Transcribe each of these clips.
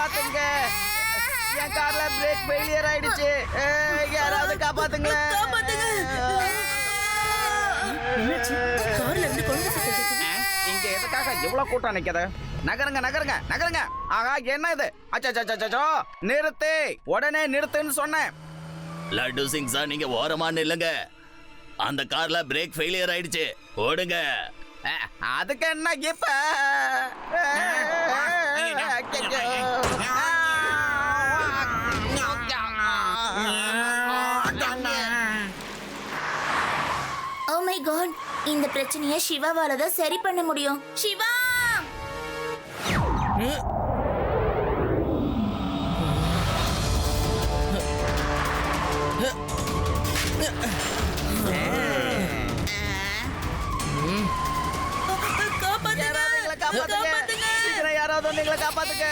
காப்பாத்துங்க. என் கார்ல break failure ஆயிடுச்சு. யாராவது காப்பாத்துங்க. இங்க எதுக்காக இவ்வளவு கூட்டம் நிக்குது? நகருங்க நகருங்க நகருங்க. ஆகா, என்ன இது? அச்சோ, நிறுத்து, உடனே நிறுத்துன்னு சொன்னேன். லட்டு சிங் சார், நீங்க ஓரமா நில்லுங்க. அந்த கார்ல பிரேக் ஃபெயிலியர் ஆயிடுச்சு, ஓடுங்க. அதுக்கு என்ன இப்ப? ஓ மை காட், இந்த பிரச்சனையை சிவாவால தான் சரி பண்ண முடியும். சிவா! யாராவது வந்து எங்களை காப்பாத்துங்க.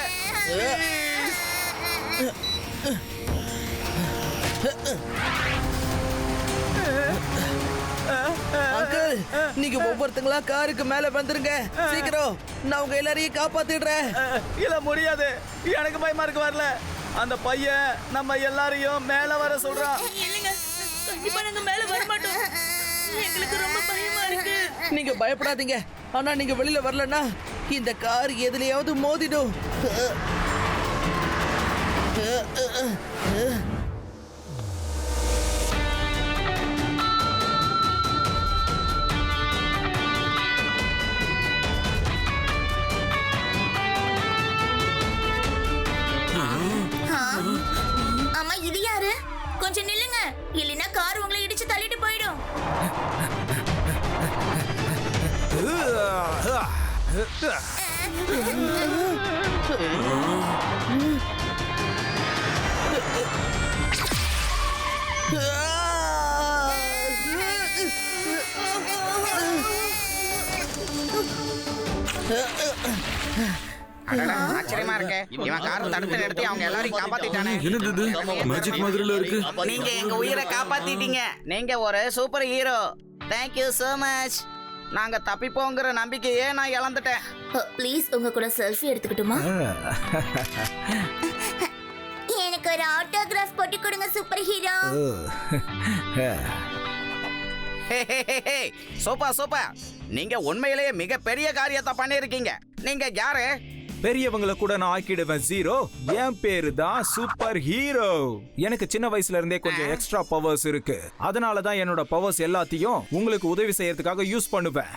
அங்கிள், நீங்க ஒவ்வொருத்தங்களா காருக்கு மேல வந்துருங்க. சீக்கிரம், நான் உங்க எல்லாரையும் காப்பாத்திடுறேன். இல்ல, முடியாது. எனக்கு பயமா இருக்கு. வரல. அந்த பையன் நம்ம எல்லாரையும் மேல வர சொல்றான். இல்லங்க, கண்டிப்பா நாங்க மேல வர மாட்டோம். எங்களுக்கு ரொம்ப பயமா இருக்கு. நீங்க பயப்படாதீங்க. ஆனா நீங்க வெளியில வரலன்னா இந்த கார் எதுலயாவது மோதிடும். அம்மா, இது யாரு? கொஞ்சம் நில்லுங்க, இல்லைன்னா கார் உங்களை இடிச்சு தள்ளிட்டு போயிடும். ஆச்சரியமா இருக்கு. இவன் காரை தடுத்து நிறுத்தி அவங்க எல்லாரையும் காப்பாத்திட்டானே. என்னது மேஜிக் மாதிரில இருக்கு? நீங்க எங்க உயிரை காப்பாத்திட்டீங்க. நீங்க ஒரு super hero. Thank you so much. நாங்க தப்பிப்போங்கிற நம்பிக்கையே நான் இழந்துட்டேன். ப்ளீஸ், உங்க கூட செல்ஃபி எடுத்துக்கிட்டுமா? எனக்கு ஒரு ஆட்டோகிராஃப் போட்டு கொடுங்க சூப்பர் ஹீரோ. Super super. நீங்க உண்மையிலேயே மிகப்பெரிய காரியத்தை பண்ணிருக்கீங்க. நீங்க யாரு? பெரியவங்களை கூட நான் ஆக்கிடுவேன் ஜீரோ. என் பேரு தான் சூப்பர் ஹீரோ. எனக்கு சின்ன வயசுல இருந்தே கொஞ்சம் எக்ஸ்ட்ரா பவர்ஸ் இருக்கு. அதனால தான் என்னோட பவர்ஸ் எல்லாத்தையும் உங்களுக்கு உதவி செய்யறதுக்காக யூஸ் பண்ணுவேன்.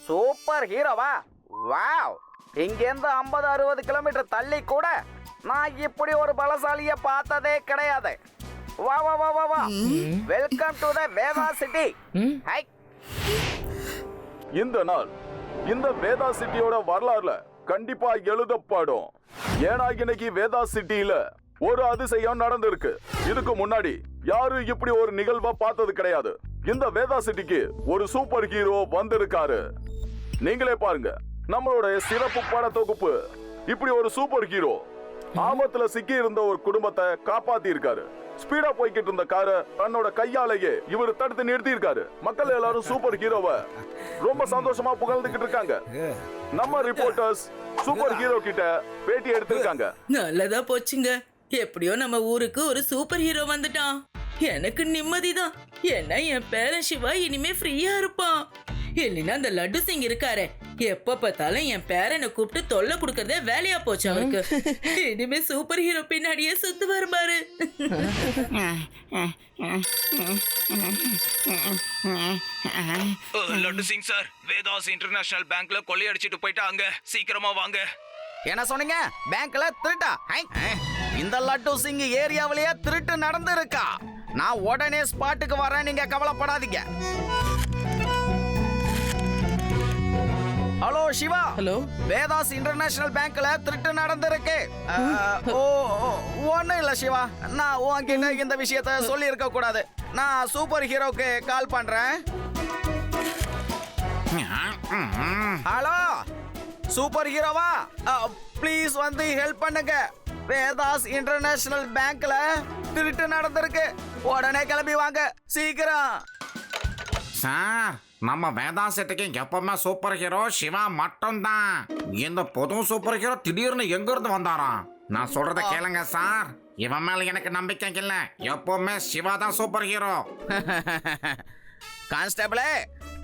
சூப்பர் ஹீரோவா? வாவ். இங்க இருந்து 50-60 கிலோமீட்டர் தள்ளி கூட நான் இப்படி ஒரு பலசாலிய பார்த்ததே கிடையாது. வா வா வா வா வா. Welcome to the Vedha city. Hi. இந்த நாள் இந்த வேதா சிட்டியோட வரலாறுல கண்டிப்பா எழுதப்படும். ஏன்னா இன்னைக்கு வேதா சிட்டியில ஒரு அதிசயம் நடந்திருக்கு. இதுக்கு முன்னாடி யாரும் இப்படி ஒரு நிகழ்வா பார்த்தது கிடையாது. இந்த வேதா சிட்டிக்கு ஒரு சூப்பர் ஹீரோ வந்திருக்காரு. நீங்களே பாருங்க, நம்மளோட சிறப்பு பட தொகுப்பு. இப்படி ஒரு சூப்பர் ஹீரோ ஆபத்துல சிக்கி இருந்த ஒரு குடும்பத்தை காப்பாத்தி இருக்காரு. ஸ்பீடா போய்கிட்டு இருந்த காரை தன்னோட கையாலேயே இவர் தடுத்து நிறுத்தி இருக்காரு. மக்கள் எல்லாரும் சூப்பர் ஹீரோவை ரொம்ப சந்தோஷமா புகழ்ந்துகிட்டு இருக்காங்க. நம்ம ரிப்போர்ட்டர்ஸ் சூப்பர் ஹீரோ கிட்ட பேட்டி எடுத்திருக்காங்க. நல்லதா போச்சுங்க. எப்படியோ நம்ம ஊருக்கு ஒரு சூப்பர் ஹீரோ வந்துட்டான். எனக்கு நிம்மதிதான். ஏன்னா என் பேரன் சிவா இனிமே ஃப்ரீயா இருப்பான். இல்லைன்னா அந்த லட்டு சிங் இருக்காரு, எப்ப பார்த்தாலும் என் பேரனை கூப்பிட்டு தொல்லை கொடுக்கறதே வேலையா போச்சு அவருக்கு. இனிமே சூப்பர் ஹீரோ பின்னாடியே சுத்து வருமாறு. லட்டு சிங் சார், வேதாஸ் இன்டர்நேஷனல் பேங்க்ல கொள்ளையடிச்சிட்டு போயிட்டாங்க. சீக்கிரமா வாங்க. என்ன சொன்னீங்க? பேங்க்ல திருட்டா? இந்த லட்டு சிங் ஏரியாவிலேயே திருட்டு நடந்திருக்கா? நான் உடனே ஸ்பாட்டுக்கு வரேன், நீங்க கவலைப்படாதீங்க. Hello Siva. Hello. Vedha's international பேங்க்ல திருட்டு நடந்திருக்கு. ஒண்ணும் இல்ல சிவா, நான் உன்கிட்ட இந்த விஷயத்த சொல்லி இருக்க கூடாது. நான் சூப்பர் ஹீரோக்கு கால் பண்றேன். ஹலோ சூப்பர் ஹீரோவா, ப்ளீஸ் வந்து ஹெல்ப் பண்ணுங்க. வேதாஸ் இன்டர்நேஷனல் பேங்க்ல திருட்டு நடந்திருக்கு. உடனே கிளம்பி வாங்க, சீக்கிரம். சார், நம்ம வேதா சிட்டிக்கு எப்பவுமே சூப்பர் ஹீரோ சிவா மட்டும்தான். இந்த புது சூப்பர் ஹீரோ திடீர்னு எங்க இருந்து வந்தாராம்? நான் சொல்றத கேளுங்க சார். இவன் மேல எனக்கு நம்பிக்கை இல்ல. எப்பவுமே சிவா தான் சூப்பர் ஹீரோ. கான்ஸ்டபிளே,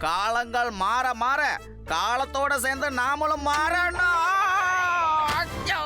காலங்கள் மாற மாற காலத்தோட சேர்ந்து நாமளும் மாறணும். ஐயோ!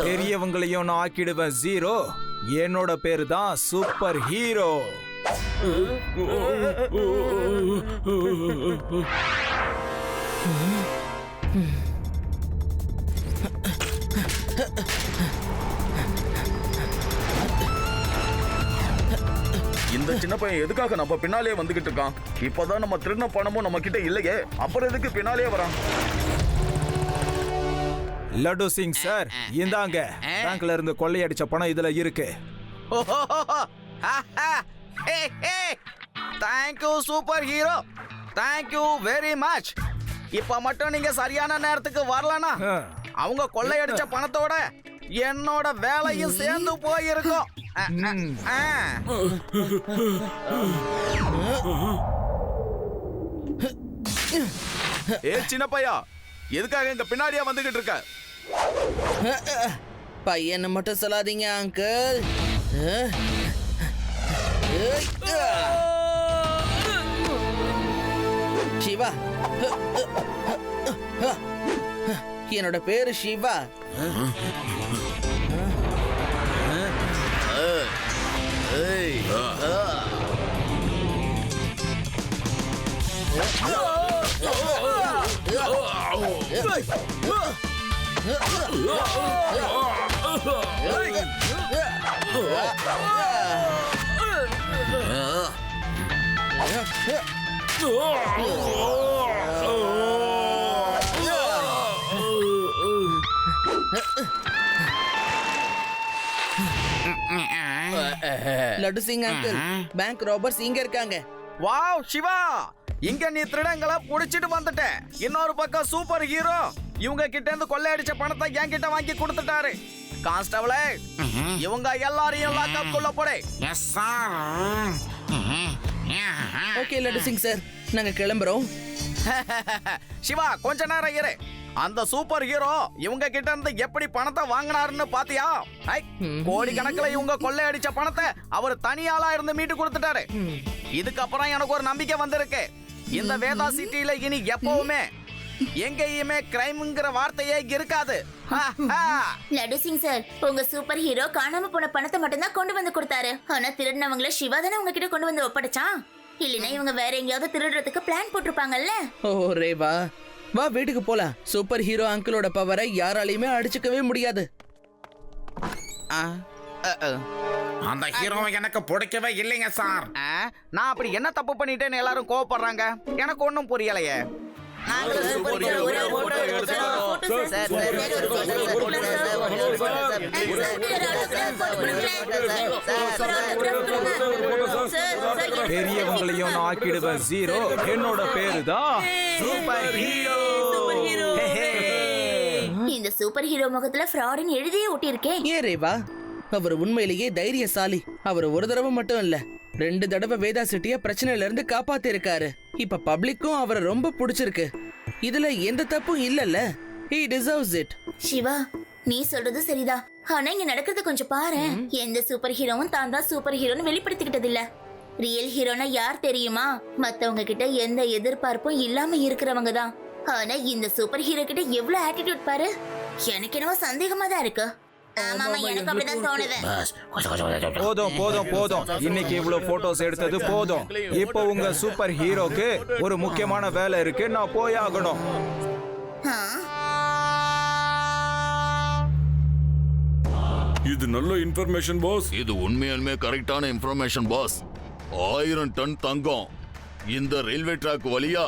பெரியவங்களையும் நான் ஆக்கிடுவேன் ஜீரோ. என்னோட பேரு தான் சூப்பர் ஹீரோ. இந்த சின்ன பையன் எதுக்காக நம்ம பின்னாலே வந்துகிட்டு இருக்கான்? இப்பதான் நம்ம திருடின பணமும் நம்ம கிட்ட இல்லையே, அப்புறம் எதுக்கு பின்னாலே வரான்? லட்டு சிங் சார், இந்தாங்க. பேங்க்ல இருந்து கொள்ளையடிச்ச பணம் இதுல இருக்கு. Thank you super hero, thank you very much. இப்ப மட்டும் நீங்க சரியான நேரத்துக்கு வரலனா அவங்க கொள்ளையடிச்ச பணத்தோட என்னோட வேலையும் சேர்ந்து போயிருக்கும். ஏ சின்ன பையா, எதுக்காக எங்க பின்னாடியே வந்துகிட்டு இருக்க? பையனை மட்டும் சொல்லாதீங்க அங்கிள். சிவா, என்னோட பேரு Siva. Laddu Singh uncle, bank robbers இங்க இருக்காங்க. வாவ் சிவா, இங்க நீ திருடங்களை புடிச்சிட்டு வந்துட்ட. இன்னொரு பக்கம் சூப்பர் ஹீரோ இவங்க கிட்ட இருந்து கொள்ளையடிச்ச பணத்தை என்கிட்ட வாங்கி கொடுத்துட்டாரு. கான்ஸ்டபிளே, இவங்க எல்லாரையும் லாக்அப் குள்ள போடு. Yes sir. Okay laddu Singh sir, நாங்க கிளம்புறோம். சிவா, கொஞ்ச நேரம் இரு. அந்த சூப்பர் ஹீரோ இவங்க கிட்ட இருந்து எப்படி பணத்தை வாங்கினாருன்னு பாத்தியா? கோடி கணக்குல இவங்க கொள்ளையடிச்ச பணத்தை அவர் தனியாளா இருந்து மீட்டு கொடுத்துட்டாரு. இதுக்கப்புறம் எனக்கு ஒரு நம்பிக்கை வந்திருக்கு. இந்த வேதா சிட்டில இனி எப்பவுமே எங்கேயுமே கிரைம்ங்கிற வார்த்தையே இருக்காது. லட்டு சிங் சார், உங்க சூப்பர் ஹீரோ காணாம போன பணத்தை மட்டும் தான் கொண்டு வந்து கொடுத்தாரு. ஆனா திருடினவங்கள சிவா தானே உங்ககிட்ட கொண்டு வந்து ஒப்படைச்சான். இல்லைன்னா இவங்க வேற எங்கேயாவது திருடுறதுக்கு பிளான் போட்டிருப்பாங்கல்ல. ஓ ரேவா, வா வீட்டுக்கு போலாம். சூப்பர் ஹீரோ அங்கிளோட பவரை யாராலையுமே அடிச்சுக்கவே முடியாது. அந்த ஹீரோவை எனக்கு பிடிக்கவே இல்லைங்க சார். நான் அப்படி என்ன தப்பு பண்ணிட்டேன்னு எல்லாரும் கோவப்படுறாங்க? எனக்கு ஒன்னும் புரியலையே. பெரியவங்களையும் நான் ஆக்கிடுவேன் ஜீரோ. என்னோட பேரு தான் சூப்பர் ஹீரோ. இந்த சூப்பர் ஹீரோ முகத்துல ஃப்ராடுன்னு எழுதியே ஒட்டியிருக்கேன். ஏன் ரேவா, அவர் உண்மையிலேயே தைரியசாலி. அவர் ஒரு தடவை மட்டும் இல்ல, 2 தடவை வேதா சிட்டிய பிரச்சனையில இருந்து காப்பாத்தி இருக்காரு. இப்ப பப்ளிக்கும் அவரை ரொம்ப பிடிச்சிருக்கு. இதுல எந்த தப்பும் இல்லல்ல. He deserves it. சிவா, நீ சொல்றது சரிதான். ஆனா இங்க நடக்கிறது கொஞ்சம் பாரு. எந்த சூப்பர் ஹீரோவும் தான் தான் சூப்பர் ஹீரோன்னு வெளிப்படுத்திக்கிட்டது இல்ல. ரியல் ஹீரோனா யார் தெரியுமா? மத்தவங்க கிட்ட எந்த எதிர்பார்ப்பும் இல்லாம இருக்கிறவங்க தான். ஆனா இந்த சூப்பர் ஹீரோ கிட்ட எவ்வளவு ஆட்டிடியூட் பாரு. எனக்கு என்னவோ சந்தேகமா தான் இருக்கு. ஆமாமா, எனக்கு அப்படிதான் தோணுது. போதும் போதும் போதும், இன்னைக்கு இவ்வளவு போட்டோஸ் எடுத்தது போதும். இப்போ உங்க சூப்பர் ஹீரோக்கு ஒரு முக்கியமான வேலை இருக்கு, நான் போய் ஆகணும். இது நல்ல இன்ஃபர்மேஷன் பாஸ். இது உண்மையாலுமே கரெக்டான இன்ஃபர்மேஷன் பாஸ். 1000 டன் தங்கம் இந்த ரயில்வே ட்ராக் வழியா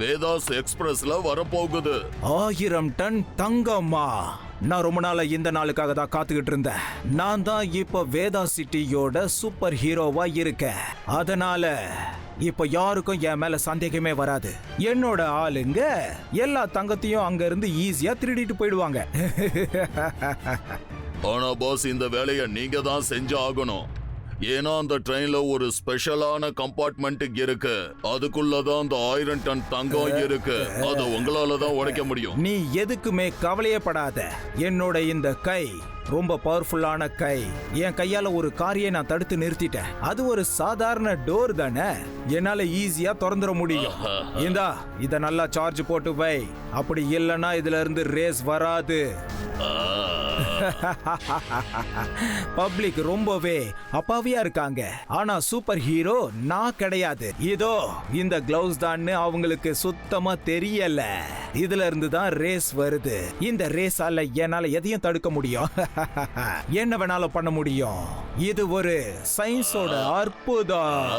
வேதாஸ் எக்ஸ்பிரஸ்ல வரப்போகுது. 1000 டன் தங்கம்மா! நான் ரொம்ப நாளா இந்த நாளுக்காக தான் காத்துக்கிட்டு இருந்தேன். நான் தான் இப்ப வேதா சிட்டியோட சூப்பர் ஹீரோவா இருக்கேன். அதனால இப்ப யாருக்கும் என் மேல சந்தேகமே வராது. என்னோட ஆளுங்க எல்லா தங்கத்தையும் அங்க இருந்து ஈஸியா திருடிட்டு போயிடுவாங்க. ஆனா பாஸ், இந்த வேலையை நீங்க தான் செஞ்சு ஆகணும். ஏன்னா அந்த ட்ரெயின்ல ஒரு ஸ்பெஷலான கம்பார்ட்மெண்ட் இருக்கு. அதுக்குள்ளதான் அந்த 1000 டன் தங்கம் இருக்கு. அது உங்களால தான் உடைக்க முடியும். நீ எதுக்குமே கவலையே படாத. என்னோட இந்த கை ரொம்ப பவர்ஃபுல்லான கை. என் கையால ஒரு காரியை நான் தடுத்து நிறுத்திட்டேன். அது ஒரு சாதாரண டோர் தானே, என்னால ஈஸியா திறந்துட முடியும். இந்தா, இத நல்லா சார்ஜ் போட்டு வை. அப்படி இல்லைன்னா இதுல இருந்து ரேஸ் வராது. பப்ளிக் ரொம்பவே அப்பாவியா இருக்காங்க. ஆனா சூப்பர் ஹீரோ நான் கிடையாது. இதோ இந்த கிளவுஸ் தான் அவங்களுக்கு சுத்தமா தெரியல. இதுல இருந்து தான் ரேஸ் வருது. இந்த ரேஸால என்னால எதையும் தடுக்க முடியும். என்ன வேணாலும் பண்ண முடியும். இது ஒரு சயின்ஸோட அற்புதம்.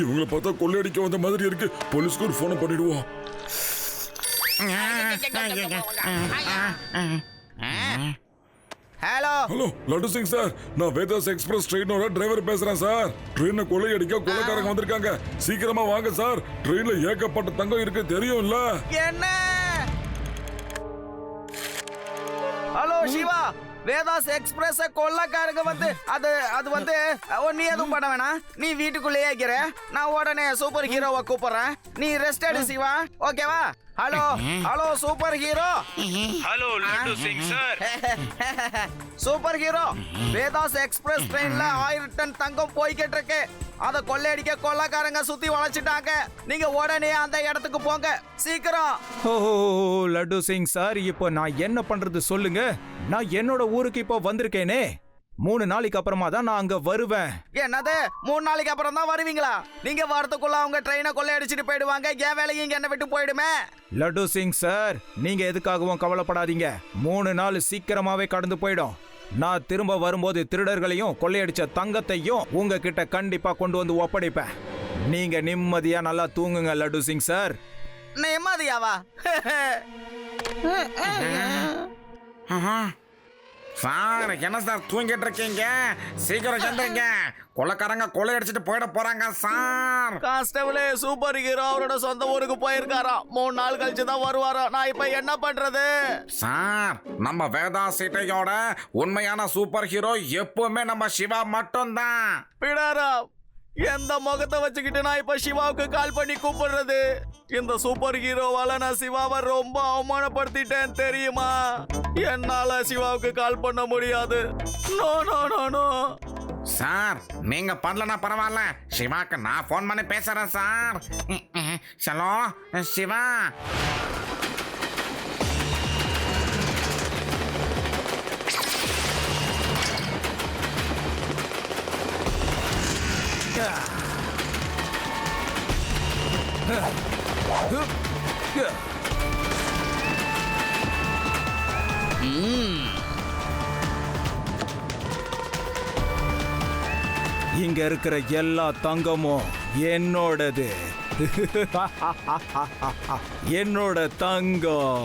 இவங்களை பார்த்தா கொள்ளையடிக்க வந்த மாதிரி இருக்கு. போலீஸ்க்கு ஒரு போனை பண்ணிடுவோம். Hello hello Laddu Singh sir, நான் வேதாஸ் எக்ஸ்பிரஸ் ட்ரெயினோட டிரைவர் பேசுறேன் சார். ட்ரெயினை கொள்ளையடிக்க கொள்ளைக்காரங்க வந்திருக்காங்க. சீக்கிரமா வாங்க சார். ட்ரெயின்ல ஏகப்பட்ட தங்கம் இருக்கு, தெரியும்ல? என்ன? ஹலோ சிவா, வேதாஸ் எக்ஸ்பிரஸ் கொள்ளக்காரங்க வந்து அது வந்து நீ எதுவும் பண்ண வேணாம். நீ வீட்டுக்குள்ளேயே இருக்கிற. நான் உடனே சூப்பர் ஹீரோவை கூப்பிடுறேன். நீ ரெஸ்ட் எடு சிவா, ஓகேவா? Hello hello super hero. Hello Laddu Singh sir. Super hero, Vedas express ட்ரெயின்ல 1000 டன் தங்கம் போய்கிட்டு இருக்கு. அத கொள்ளையடிக்க கொள்ளக்காரங்க சுத்தி வளைச்சிட்டாங்க. நீங்க உடனே அந்த இடத்துக்கு போங்க, சீக்கிரம். ஓ லட்டு சிங் சார், இப்போ நான் என்ன பண்றது சொல்லுங்க. நான் என்னோட ஊருக்கு இப்போ வந்திருக்கேனே. 3 நாளைக்கு அப்புறமா தான் நான் அங்க வருவேன். என்னது 3 நாளைக்கு அப்புறம் தான் வருவீங்களா? நீங்க வரதுக்குள்ள அவங்க ட்ரெயினை கொள்ளையடிச்சிட்டு போயிடுவாங்க. என் வேலையும் இங்க என்ன விட்டு போயிடுமே. லட்டு சிங் சார், நீங்க எதுக்காகவும் கவலைப்படாதீங்க. 3 நாள் சீக்கிரமாவே கடந்து போயிடும். நான் திரும்ப வரும்போது திருடர்களையும் கொள்ளையடிச்ச தங்கத்தையும் உங்ககிட்ட கண்டிப்பா கொண்டு வந்து ஒப்படைப்பேன். நீங்க நிம்மதியா நல்லா தூங்குங்க லட்டு சிங் சார். நிம்மதியாவா? சார், என்ன சார் தூங்கிட்டு இருக்கீங்க? சீக்கிரம் சென்றீங்க. கொள்ளைக்காரங்க கொள்ளையடிச்சிட்டு போயிட போறாங்க சார். கான்ஸ்டபிளே, சூப்பர் ஹீரோ அவரோட சொந்த ஊருக்கு போயிருக்காராம். 3 நாள் கழிச்சு தான் வருவாராம். நான் இப்ப என்ன பண்றது? சார், நம்ம வேதா சிட்டியோட உண்மையான சூப்பர் ஹீரோ எப்பவுமே நம்ம சிவா மட்டும்தான். பிடாரா, எந்த முகத்தை வச்சுக்கிட்டு நான் இப்ப சிவாவுக்கு கால் பண்ணி கூப்பிடுறது? இந்த சூப்பர் ஹீரோவால நான் சிவாவை ரொம்ப அவமானப்படுத்திட்டேன் தெரியுமா? என்னால சிவாவுக்கு கால் பண்ண முடியாது. No no no no. Sir, நீங்க பண்ணலனா பரவாயில்ல. சிவாக்கு நான் போன் பண்ணி பேசுறேன் சார். ஹலோ சிவா. இங்க இருக்கிற எல்லா தங்கமும் என்னோடது. என்னோட தங்கம்.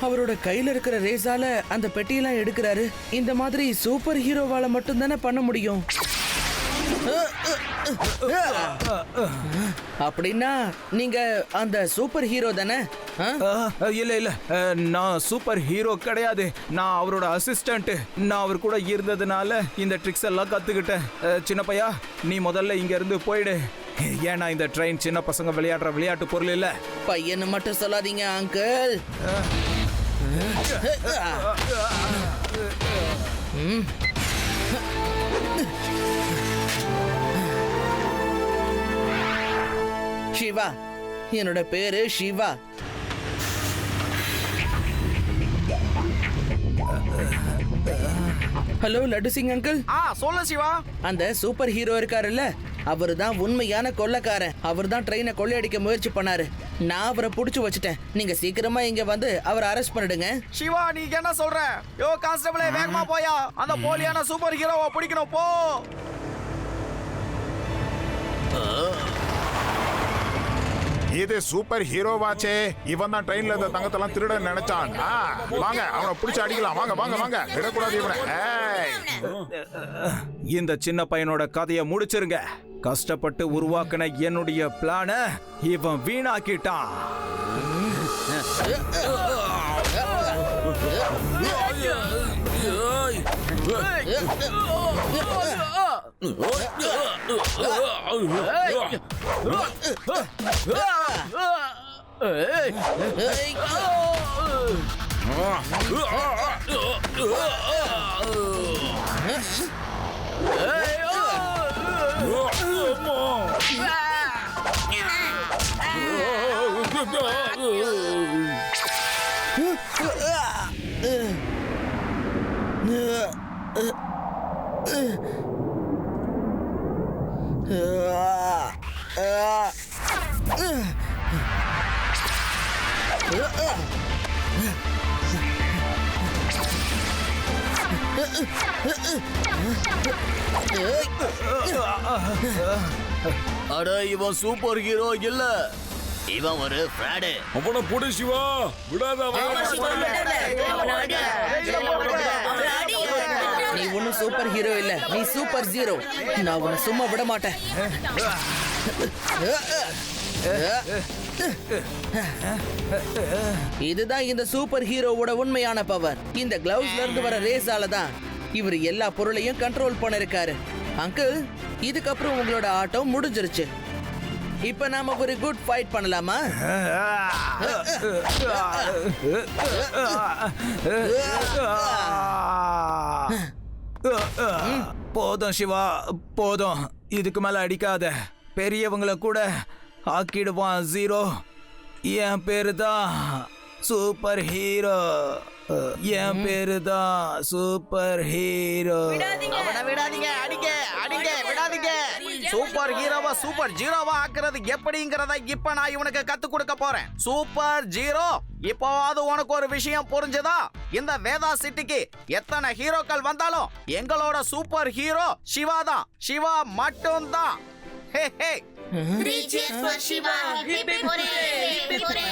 அவரோட கையில இருக்கிற ரேஸால அந்த பெட்டியெல்லாம் எடுக்கிறாரு. இந்த மாதிரி சூப்பர் ஹீரோவால மட்டும் தானே பண்ண முடியும். அப்படின்னா நீங்க அந்த சூப்பர் ஹீரோ தானே? இல்ல இல்ல, நான் சூப்பர் ஹீரோ கிடையாது. நான் அவரோட அசிஸ்டன்ட். நான் அவர் கூட இருந்ததுனால இந்த ட்ரிக்ஸ் எல்லாம் கத்துக்கிட்டேன். சின்ன பையா, நீ முதல்ல இங்க இருந்து போயிடு. ஏன்னா இந்த ட்ரெயின் சின்ன பசங்க விளையாடுற விளையாட்டு பொருள் இல்ல. பையன்னு மட்டும் சொல்லாதீங்க அங்கிள். சிவா, என்னோட பேரு சிவா. Hello Laddu Singh uncle. சொல்லு சிவா. அந்த சூப்பர் ஹீரோ இருக்காருல்ல, அவரு தான் உண்மையான கொள்ளைக்காரன். அவர் தான் ட்ரெயினை கொள்ளையடிக்க முயற்சி பண்ணாரு. நான் அவரை புடிச்சு வச்சுட்டேன். நீங்க சீக்கிரமா இங்க வந்து அவரை அரெஸ்ட் பண்ணிடுங்க. சிவா, நீ என்ன சொல்ற? யோ கான்ஸ்டபிளே, வேகமா போயா, அந்த போலியான சூப்பர் ஹீரோவை பிடிக்கணும், போ. இது சூப்பர் ஹீரோவாச்சே. இவன் தான் ட்ரெயின்ல இந்த தங்கத்தெல்லாம் திருட நினைச்சான். வாங்க, அவனை பிடிச்சு அடிக்கலாம். வாங்க வாங்க வாங்க, விடக்கூடாது இவனை. இந்த சின்ன பையனோட கதையை முடிச்சிருங்க. கஷ்டப்பட்டு உருவாக்கின என்னுடைய பிளான இவன் வீணாக்கிட்டான். அட, இவன் சூப்பர் ஹீரோ இல்ல, இவன் ஒரு ஃப்ராடு. அவனை புடி சிவா, விடாத நீ ஒன்னும் சூப்பர் ஹீரோ இல்ல, நீ சூப்பர் ஜீரோ. நான் உன்னை சும்மா விட மாட்டேன். இதுதான் இந்த சூப்பர் ஹீரோவோட உண்மையான பவர். இந்த கிளவுஸ்ல இருந்து வர ரேஸால தான் இவர் எல்லா பொருளையும் கண்ட்ரோல் பண்ணிருக்காரு. அங்கிள், இதுக்கப்புறம் உங்களோட ஆட்டம் முடிஞ்சிருச்சு. இப்ப நாம ஒரு குட் ஃபைட் பண்ணலாமா? போதும் சிவா, போதும். இதுக்கு மேல அடிக்காத. பெரியவங்கள கூட ஆக்கிடுவான் ஜீரோ. என் பேரு தான் சூப்பர் ஹீரோ. என் பேரு தான் சூப்பர் ஹீரோ. அவனை விடாதீங்க, அடிங்க அடிங்க, விடாதீங்க. சூப்பர் ஹீரோவா சூப்பர் ஜீரோவா ஆக்குறது எப்படிங்கறத இப்ப நான் இவனுக்கு கத்து கொடுக்க போறேன். சூப்பர் ஜீரோ, இப்போவாது உனக்கு ஒரு விஷயம் புரிஞ்சதா? இந்த வேதா சிட்டிக்கு எத்தனை ஹீரோக்கள் வந்தாலும் எங்களோட சூப்பர் ஹீரோ சிவா தான். சிவா மட்டும் தான். ஹே ஹே. Three cheers for Shiva. Hip hip hooray!